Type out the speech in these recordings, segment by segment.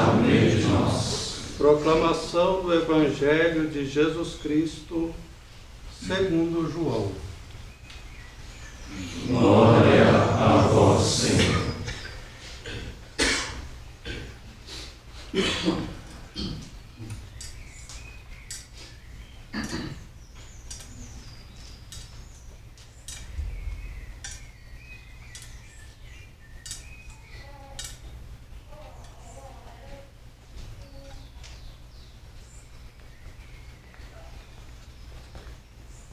no meio de nós. Proclamação do Evangelho de Jesus Cristo, segundo João. Glória a vós, Senhor.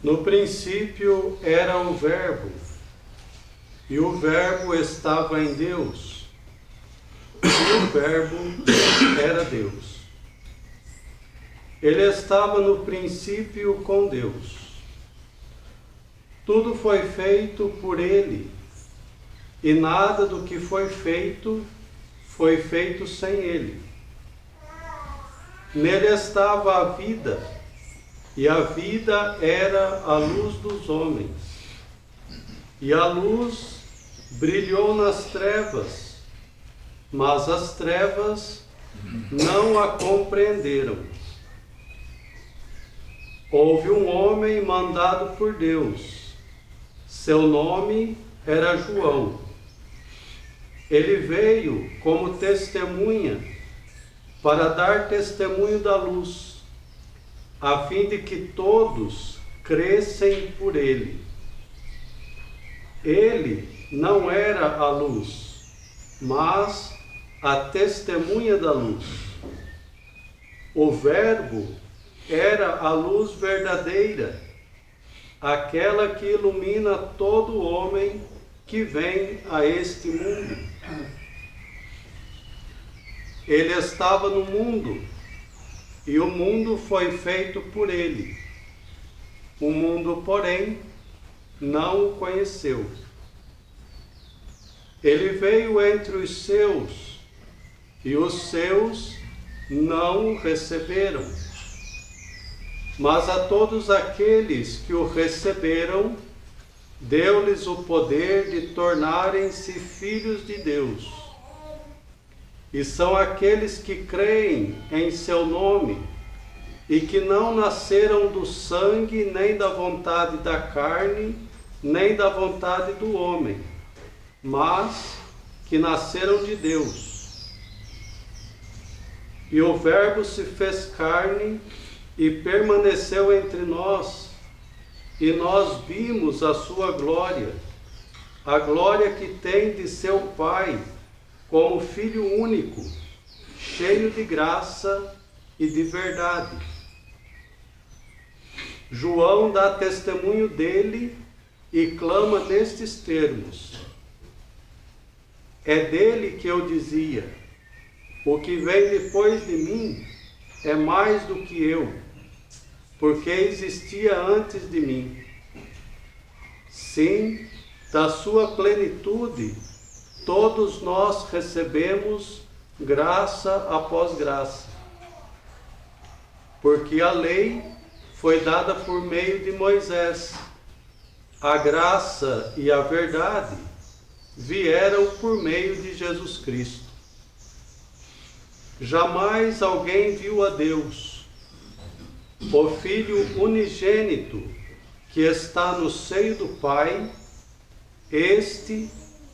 No princípio era o Verbo, e o Verbo estava em Deus, e o Verbo era Deus. Ele estava no princípio com Deus. Tudo foi feito por ele, e nada do que foi feito sem ele. Nele estava a vida, e a vida era a luz dos homens. E a luz brilhou nas trevas, mas as trevas não a compreenderam. Houve um homem mandado por Deus. Seu nome era João. Ele veio como testemunha para dar testemunho da luz, a fim de que todos crescem por ele. Ele não era a luz, mas a testemunha da luz. O Verbo era a luz verdadeira, aquela que ilumina todo homem que vem a este mundo. Ele estava no mundo, e o mundo foi feito por ele. O mundo, porém, não o conheceu. Ele veio entre os seus, e os seus não o receberam. Mas a todos aqueles que o receberam, deu-lhes o poder de tornarem-se filhos de Deus. E são aqueles que creem em seu nome, e que não nasceram do sangue, nem da vontade da carne, nem da vontade do homem, mas que nasceram de Deus. E o Verbo se fez carne e permaneceu entre nós, e nós vimos a sua glória, a glória que tem de seu Pai, como Filho único, cheio de graça e de verdade. João dá testemunho dele e clama nestes termos: é dele que eu dizia, o que vem depois de mim é mais do que eu, porque existia antes de mim. Sim, da sua plenitude, todos nós recebemos graça após graça. Porque a lei foi dada por meio de Moisés. A graça e a verdade vieram por meio de Jesus Cristo. Jamais alguém viu a Deus. O Filho unigênito que está no seio do Pai, este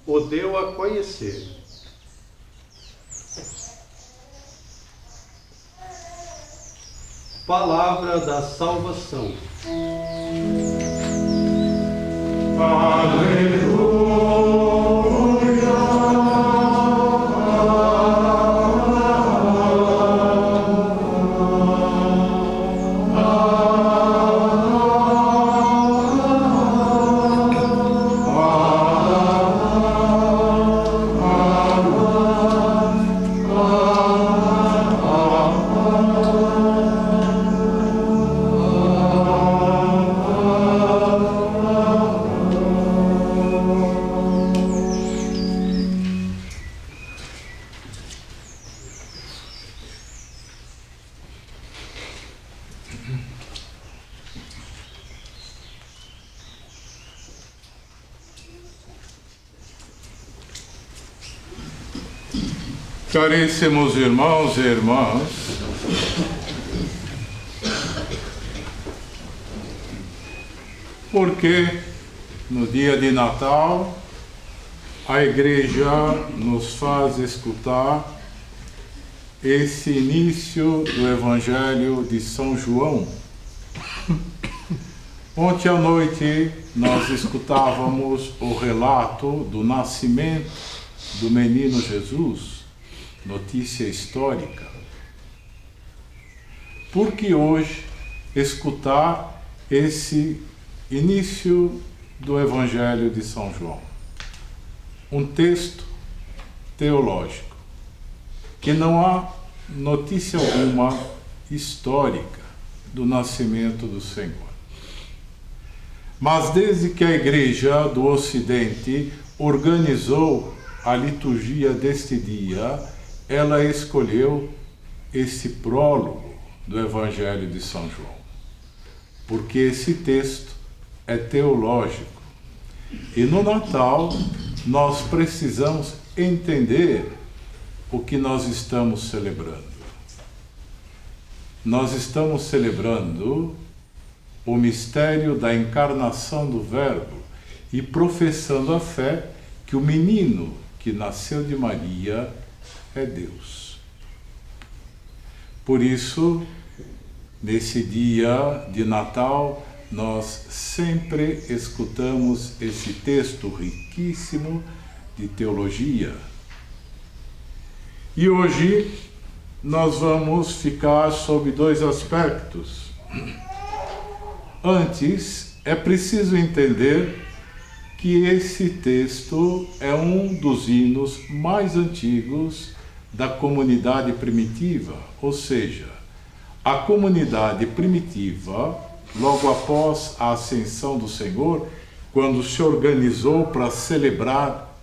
o deu a conhecer. Palavra da salvação. Caríssimos irmãos e irmãs, porque no dia de Natal a Igreja nos faz escutar esse início do Evangelho de São João. Ontem à noite nós escutávamos o relato do nascimento do menino Jesus, notícia histórica. Por que hoje escutar esse início do Evangelho de São João? Um texto teológico, que não há notícia alguma histórica do nascimento do Senhor. Mas desde que a Igreja do Ocidente organizou a liturgia deste dia, ela escolheu esse prólogo do Evangelho de São João, porque esse texto é teológico. E no Natal nós precisamos entender o que nós estamos celebrando. Nós estamos celebrando o mistério da encarnação do Verbo e professando a fé que o menino que nasceu de Maria é Deus. Por isso, nesse dia de Natal, nós sempre escutamos esse texto riquíssimo de teologia. E hoje nós vamos ficar sobre dois aspectos. Antes, é preciso entender que esse texto é um dos hinos mais antigos da comunidade primitiva, ou seja, a comunidade primitiva, logo após a ascensão do Senhor, quando se organizou para celebrar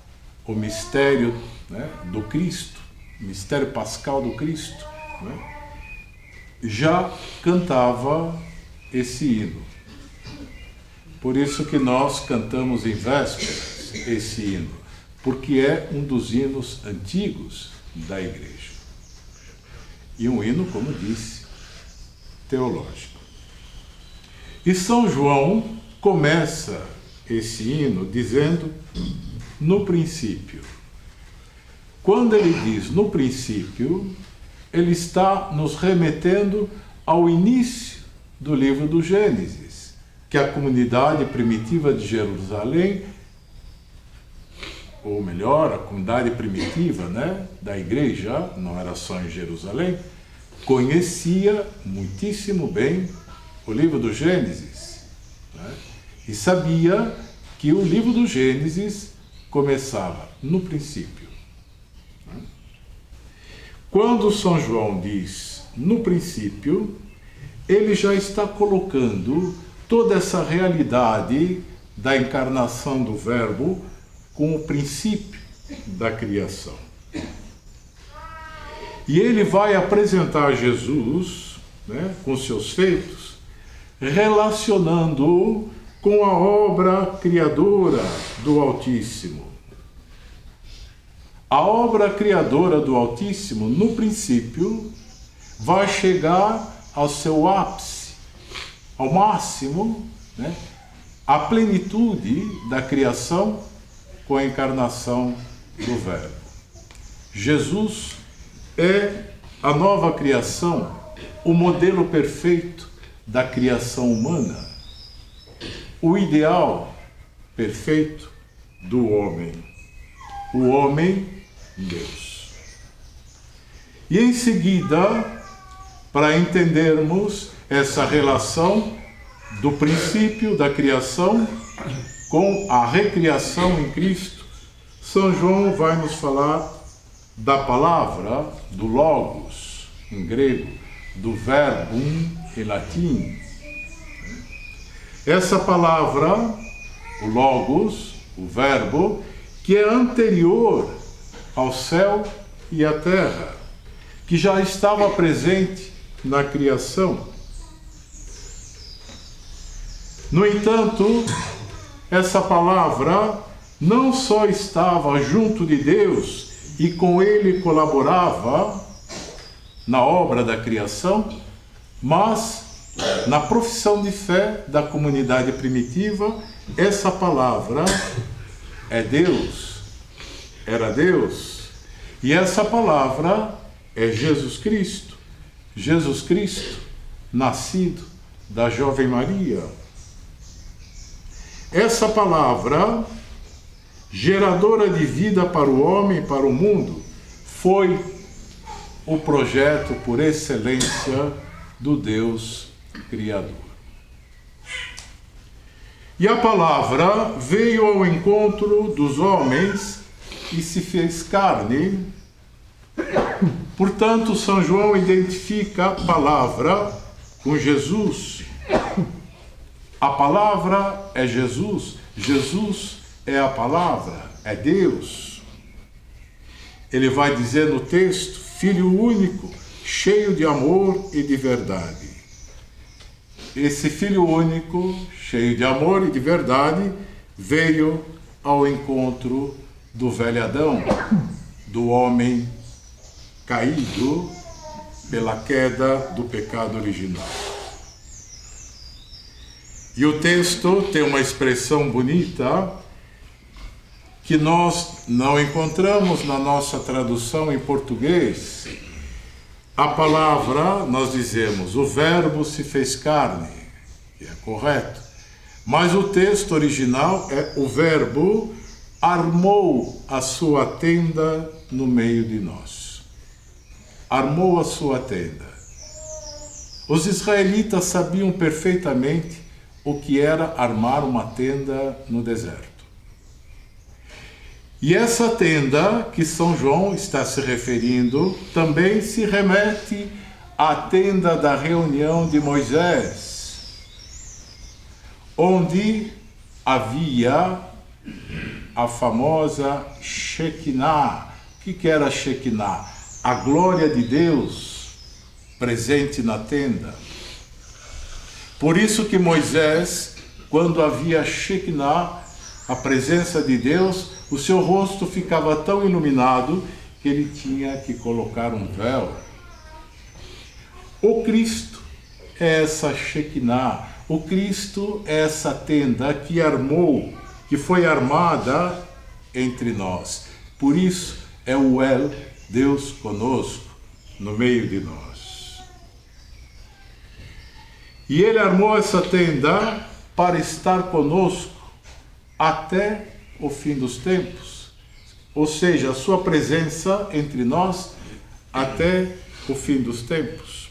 o mistério, do Cristo, o mistério pascal do Cristo, já cantava esse hino. Por isso que nós cantamos em vésperas esse hino, porque é um dos hinos antigos da Igreja. E um hino, como disse, teológico. E São João começa esse hino dizendo, no princípio. Quando ele diz no princípio, ele está nos remetendo ao início do livro do Gênesis, que a comunidade primitiva de Jerusalém, ou melhor, a comunidade primitiva, da Igreja, não era só em Jerusalém, conhecia muitíssimo bem o livro do Gênesis, e sabia que o livro do Gênesis começava no princípio. Quando São João diz no princípio, ele já está colocando toda essa realidade da encarnação do Verbo com o princípio da criação. E ele vai apresentar Jesus, com seus feitos, relacionando-o com a obra criadora do Altíssimo. A obra criadora do Altíssimo, no princípio, vai chegar ao seu ápice, ao máximo, a plenitude da criação com a encarnação do Verbo. Jesus é a nova criação, o modelo perfeito da criação humana, o ideal perfeito do homem, o homem Deus. E em seguida, para entendermos essa relação do princípio da criação com a recriação em Cristo, São João vai nos falar da palavra, do logos, em grego, do verbum, em latim. Essa palavra, o logos, o verbo, que é anterior ao céu e à terra, que já estava presente na criação. No entanto, essa palavra não só estava junto de Deus e com ele colaborava na obra da criação, mas na profissão de fé da comunidade primitiva, essa palavra é Deus, era Deus, e essa palavra é Jesus Cristo, nascido da jovem Maria. Essa palavra, geradora de vida para o homem e para o mundo, foi o projeto por excelência do Deus Criador. E a palavra veio ao encontro dos homens e se fez carne. Portanto, São João identifica a palavra com Jesus. A palavra é Jesus, Jesus é a palavra, é Deus. Ele vai dizer no texto, Filho único, cheio de amor e de verdade. Esse Filho único, cheio de amor e de verdade, veio ao encontro do velho Adão, do homem caído pela queda do pecado original. E o texto tem uma expressão bonita que nós não encontramos na nossa tradução em português. A palavra, nós dizemos, o verbo se fez carne, que é correto. Mas o texto original é o verbo armou a sua tenda no meio de nós. Armou a sua tenda. Os israelitas sabiam perfeitamente o que era armar uma tenda no deserto. E essa tenda que São João está se referindo também se remete à tenda da reunião de Moisés, onde havia a famosa Shekinah. O que era Shekinah? A glória de Deus presente na tenda. Por isso que Moisés, quando havia Shekinah, a presença de Deus, o seu rosto ficava tão iluminado que ele tinha que colocar um véu. O Cristo é essa Shekinah, o Cristo é essa tenda que armou, que foi armada entre nós. Por isso é o El, Deus conosco, no meio de nós. E ele armou essa tenda para estar conosco até o fim dos tempos, ou seja, a sua presença entre nós até o fim dos tempos.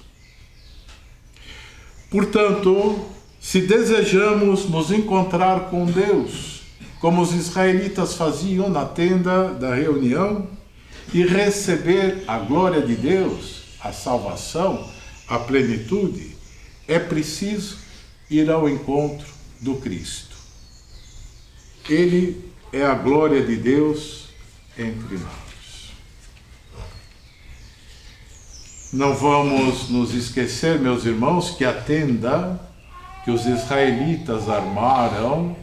Portanto, se desejamos nos encontrar com Deus, como os israelitas faziam na tenda da reunião, e receber a glória de Deus, a salvação, a plenitude, é preciso ir ao encontro do Cristo. Ele é a glória de Deus entre nós. Não vamos nos esquecer, meus irmãos, que a tenda que os israelitas armaram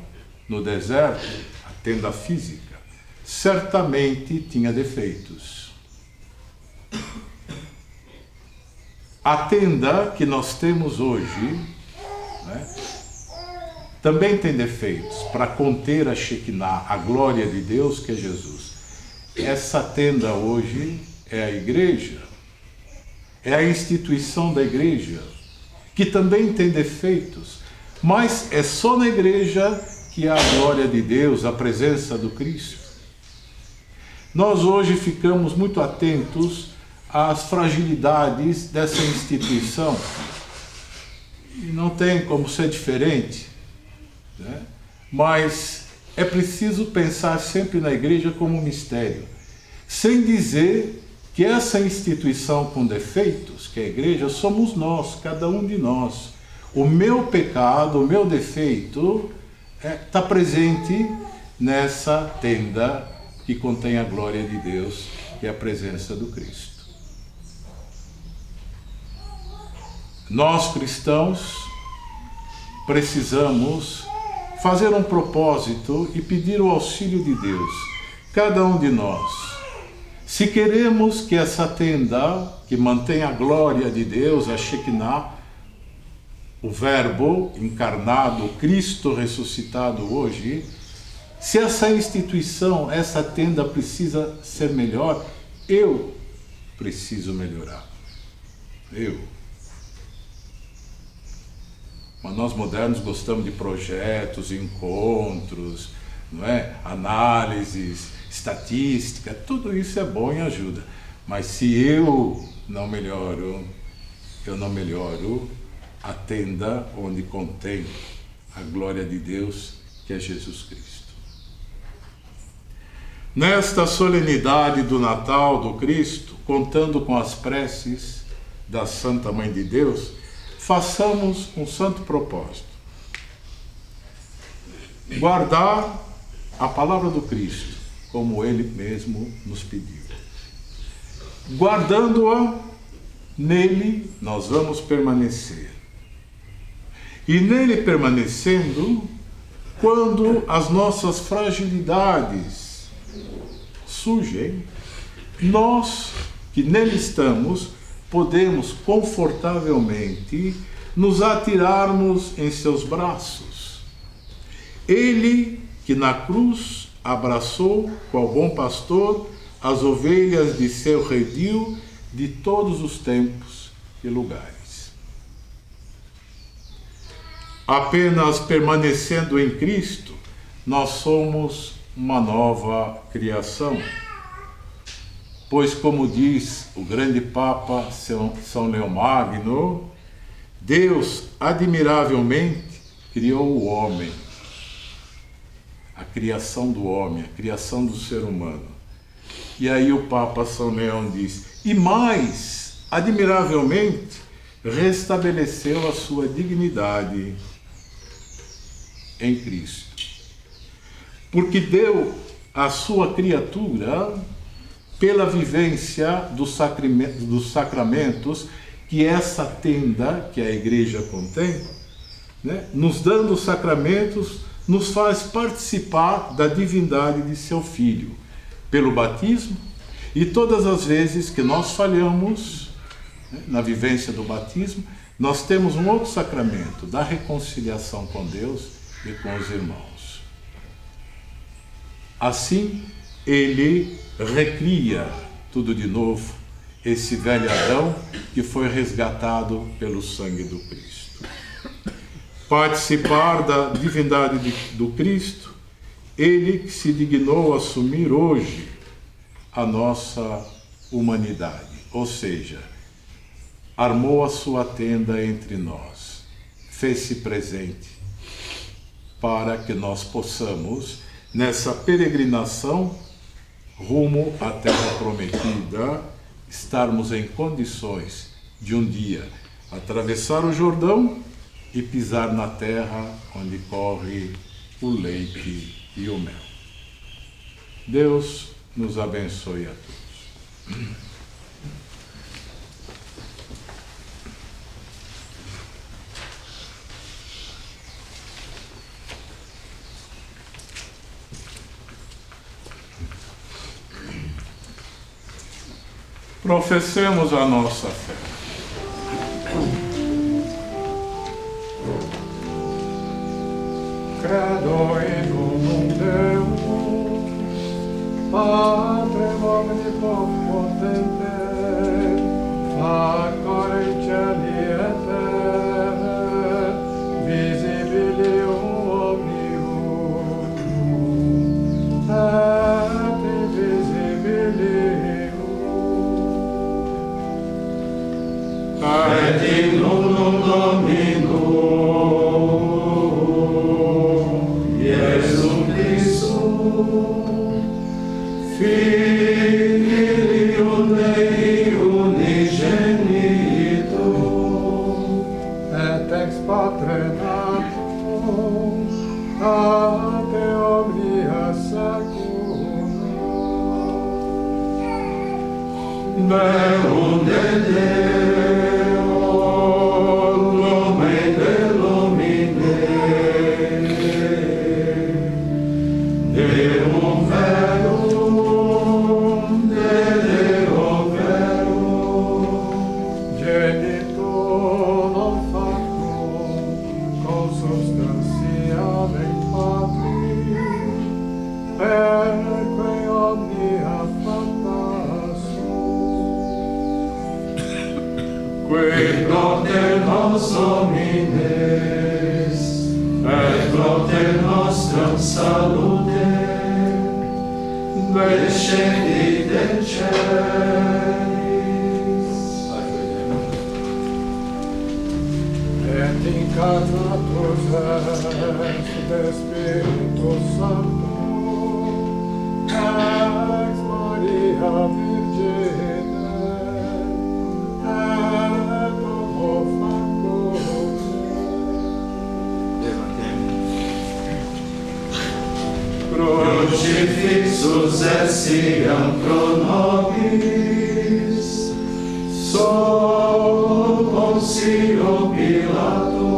no deserto, a tenda física, certamente tinha defeitos. A tenda que nós temos hoje, né, também tem defeitos para conter a Shekinah, a glória de Deus que é Jesus. Essa tenda hoje é a igreja, é a instituição da igreja, que também tem defeitos, mas é só na igreja que há a glória de Deus, a presença do Cristo. Nós hoje ficamos muito atentos às fragilidades dessa instituição, e não tem como ser diferente. Né? Mas é preciso pensar sempre na igreja como um mistério, sem dizer que essa instituição com defeitos, que é a igreja, somos nós, cada um de nós. O meu pecado, o meu defeito está presente nessa tenda que contém a glória de Deus, que é a presença do Cristo. Nós cristãos precisamos fazer um propósito e pedir o auxílio de Deus, cada um de nós. Se queremos que essa tenda, que mantém a glória de Deus, a Shekinah, o Verbo encarnado, o Cristo ressuscitado hoje, se essa instituição, essa tenda precisa ser melhor, eu preciso melhorar. Eu. Mas nós modernos gostamos de projetos, encontros, não é? Análises, estatística, tudo isso é bom e ajuda. Mas se eu não melhoro a tenda onde contém a glória de Deus, que é Jesus Cristo. Nesta solenidade do Natal do Cristo, contando com as preces da Santa Mãe de Deus, façamos um santo propósito: guardar a palavra do Cristo, como Ele mesmo nos pediu. Guardando-a, nele nós vamos permanecer. E nele permanecendo, quando as nossas fragilidades surgem, nós que nele estamos, podemos confortavelmente nos atirarmos em seus braços. Ele que na cruz abraçou, qual bom pastor, as ovelhas de seu redil de todos os tempos e lugares. Apenas permanecendo em Cristo, nós somos uma nova criação. Pois, como diz o grande Papa São Leão Magno, Deus admiravelmente criou o homem, a criação do homem, a criação do ser humano. E aí o Papa São Leão diz, e mais, admiravelmente, restabeleceu a sua dignidade em Cristo. Porque deu à sua criatura, pela vivência dos sacramentos que essa tenda, que a igreja contém, né, nos dando os sacramentos, nos faz participar da divindade de seu Filho, pelo batismo, e todas as vezes que nós falhamos, né, na vivência do batismo, nós temos um outro sacramento, da reconciliação com Deus e com os irmãos. Assim, ele recria tudo de novo, esse velho Adão que foi resgatado pelo sangue do Cristo. Participar da divindade do Cristo, ele que se dignou a assumir hoje a nossa humanidade, ou seja, armou a sua tenda entre nós, fez-se presente para que nós possamos, nessa peregrinação rumo à terra prometida, estarmos em condições de um dia atravessar o Jordão e pisar na terra onde corre o leite e o mel. Deus nos abençoe a todos. Professemos a nossa fé. Credo in unum Deum, Patrem omnipotente, factor in cieli et terrae, visibilium omnium, et invisibilium. Et in unum Dominum, Iesum Christum, Filium Dei unigenitum, Et ex Patre natum, ate omnia saeculum, Deum de Deo, Lumen de Lumine, Deum Verum de qui propter nos homines, et propter nostram salute, descendi del celis. Et incarnatus est de Spiritus Sancto, ex Maria Virgine, et homo factus. Crucifixus essiam pro nobis, solo Poncio Pilato,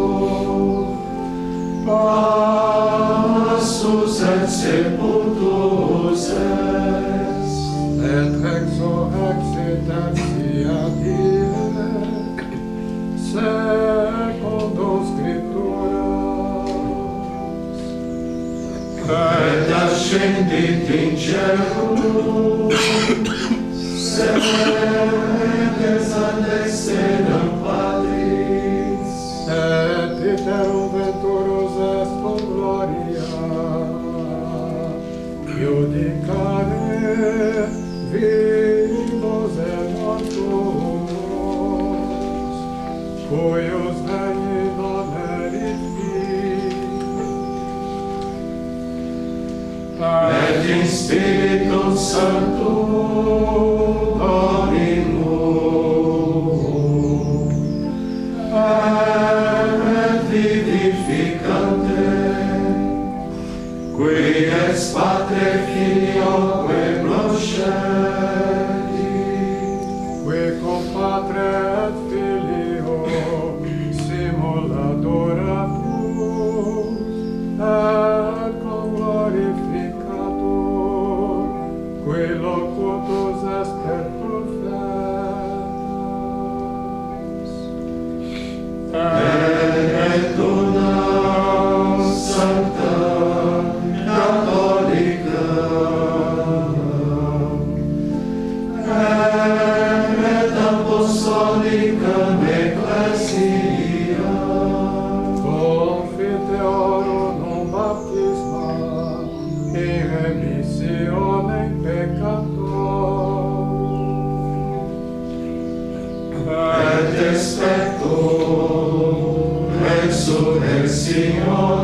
passus et sepultus est, Et exorexitatia die, secundo Scripturas, et ascendit in caelum, sedes ad dexteram Patris, et iterum venturus est cum gloria, iudicare vivos et mortuos, cuius regni non erit et in Spiritum Sanctum Dominum, et vivificante, qui ex Patre Filioque procedi, qui cum Patre et Filio simuladoratus, et cum glorificatur, qui locutus est per profetas. et unam sancta catholica, et apostolicam ecclesia, Confiteorum baptisma in remissione peccatorum, et expecto resurrectione